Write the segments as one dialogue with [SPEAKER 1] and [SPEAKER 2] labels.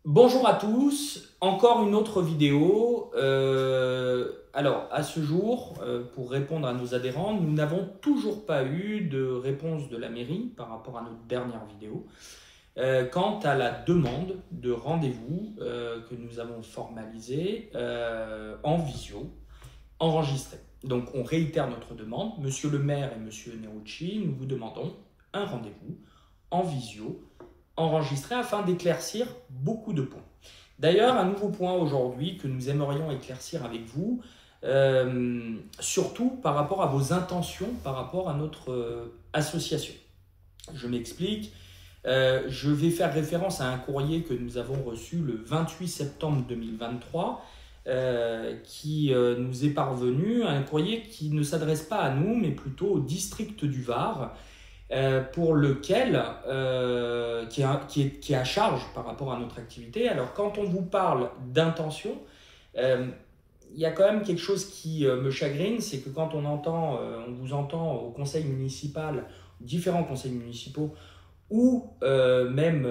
[SPEAKER 1] Bonjour à tous, encore une autre vidéo. Alors, à ce jour, pour répondre à nos adhérents, nous n'avons toujours pas eu de réponse de la mairie par rapport à notre dernière vidéo quant à la demande de rendez-vous que nous avons formalisée en visio, enregistré. Donc, on réitère notre demande. Monsieur le maire et monsieur Nerucci, nous vous demandons un rendez-vous en visio enregistré afin d'éclaircir beaucoup de points. D'ailleurs, un nouveau point aujourd'hui que nous aimerions éclaircir avec vous, surtout par rapport à vos intentions, par rapport à notre association. Je m'explique. Je vais faire référence à un courrier que nous avons reçu le 28 septembre 2023 qui nous est parvenu, un courrier qui ne s'adresse pas à nous, mais plutôt au district du Var, pour lequel, qui est à charge par rapport à notre activité. Alors quand on vous parle d'intention, il y a quand même quelque chose qui me chagrine, c'est que quand on vous entend au conseil municipal, différents conseils municipaux, ou même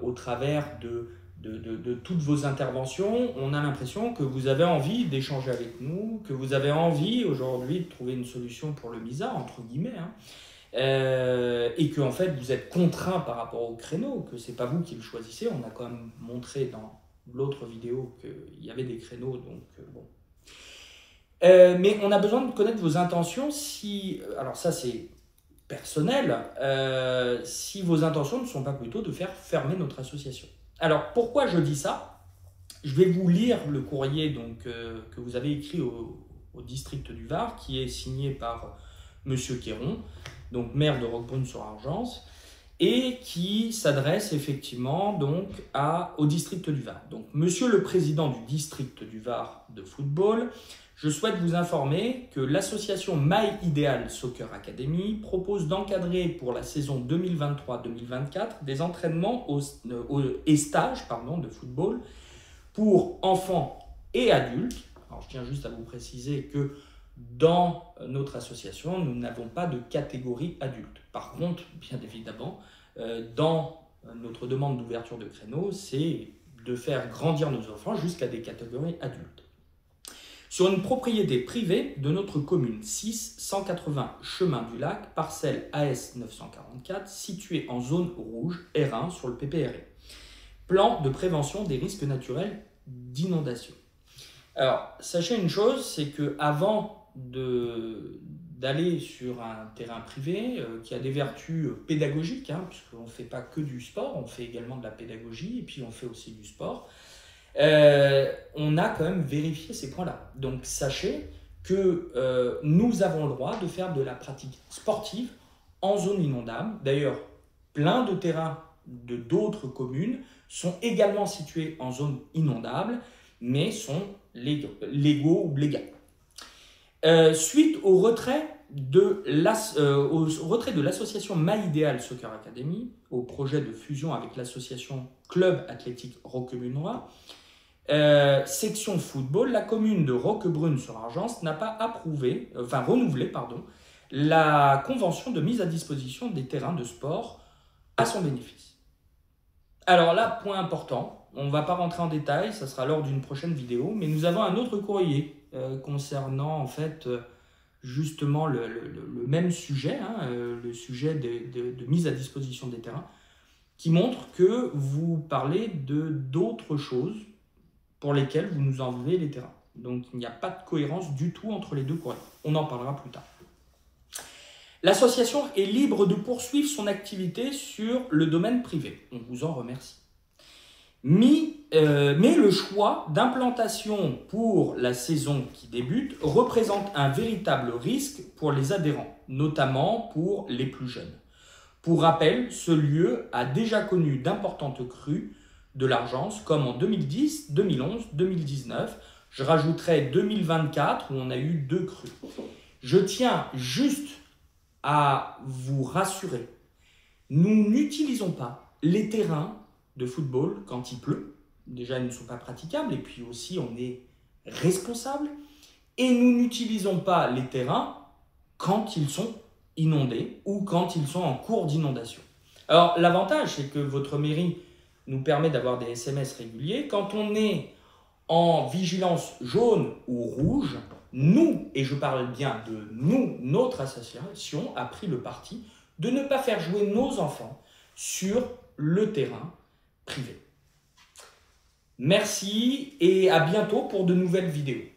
[SPEAKER 1] au travers de toutes vos interventions, on a l'impression que vous avez envie d'échanger avec nous, que vous avez envie aujourd'hui de trouver une solution pour le MISA, entre guillemets, hein, et que en fait vous êtes contraint par rapport au créneau, que c'est pas vous qui le choisissez. On a quand même montré dans l'autre vidéo qu'il y avait des créneaux, donc bon. Mais on a besoin de connaître vos intentions. Si, alors ça c'est personnel, si vos intentions ne sont pas plutôt de faire fermer notre association. Alors pourquoi je dis ça? Je vais vous lire le courrier donc, que vous avez écrit au district du Var, qui est signé par Monsieur Quéron, donc maire de Roquebrune-sur-Argence, et qui s'adresse effectivement donc au district du Var. Donc, Monsieur le président du district du Var de football, je souhaite vous informer que l'association My Ideal Soccer Academy propose d'encadrer pour la saison 2023-2024 des entraînements et stages de football pour enfants et adultes. Alors, je tiens juste à vous préciser que dans notre association, nous n'avons pas de catégorie adulte. Par contre, bien évidemment, dans notre demande d'ouverture de créneaux, c'est de faire grandir nos enfants jusqu'à des catégories adultes. Sur une propriété privée de notre commune 6, 180 Chemin du Lac, parcelle AS 944, située en zone rouge R1 sur le PPRE. Plan de prévention des risques naturels d'inondation. Alors, sachez une chose, c'est que avant d'aller sur un terrain privé qui a des vertus pédagogiques, hein, puisqu'on ne fait pas que du sport, on fait également de la pédagogie et puis on fait aussi du sport, on a quand même vérifié ces points-là. Donc sachez que nous avons le droit de faire de la pratique sportive en zone inondable. D'ailleurs, plein de terrains de d'autres communes sont également situés en zone inondable, mais sont légaux ou légaux. Suite au retrait de l'association My Ideal Soccer Academy, au projet de fusion avec l'association Club Athlétique Roquemunois, section football, la commune de Roquebrune-sur-Argence n'a pas renouvelé la convention de mise à disposition des terrains de sport à son bénéfice. Alors là, point important, on ne va pas rentrer en détail, ça sera lors d'une prochaine vidéo, mais nous avons un autre courrier concernant en fait justement le même sujet, hein, le sujet de mise à disposition des terrains, qui montre que vous parlez d'autres choses pour lesquelles vous nous enlevez les terrains. Donc il n'y a pas de cohérence du tout entre les deux courriers. On en parlera plus tard. L'association est libre de poursuivre son activité sur le domaine privé. On vous en remercie. Mais le choix d'implantation pour la saison qui débute représente un véritable risque pour les adhérents, notamment pour les plus jeunes. Pour rappel, ce lieu a déjà connu d'importantes crues de l'Argence, comme en 2010, 2011, 2019. Je rajouterai 2024 où on a eu 2 crues. Je tiens juste à vous rassurer. Nous n'utilisons pas les terrains de football quand il pleut. Déjà, ils ne sont pas praticables et puis aussi, on est responsable. Et nous n'utilisons pas les terrains quand ils sont inondés ou quand ils sont en cours d'inondation. Alors, l'avantage, c'est que votre mairie
[SPEAKER 2] nous permet d'avoir des SMS réguliers. Quand on est en vigilance jaune ou rouge, nous, et je parle bien de nous, notre association a pris le parti de ne pas faire jouer nos enfants sur le terrain privé. Merci et à bientôt pour de nouvelles vidéos.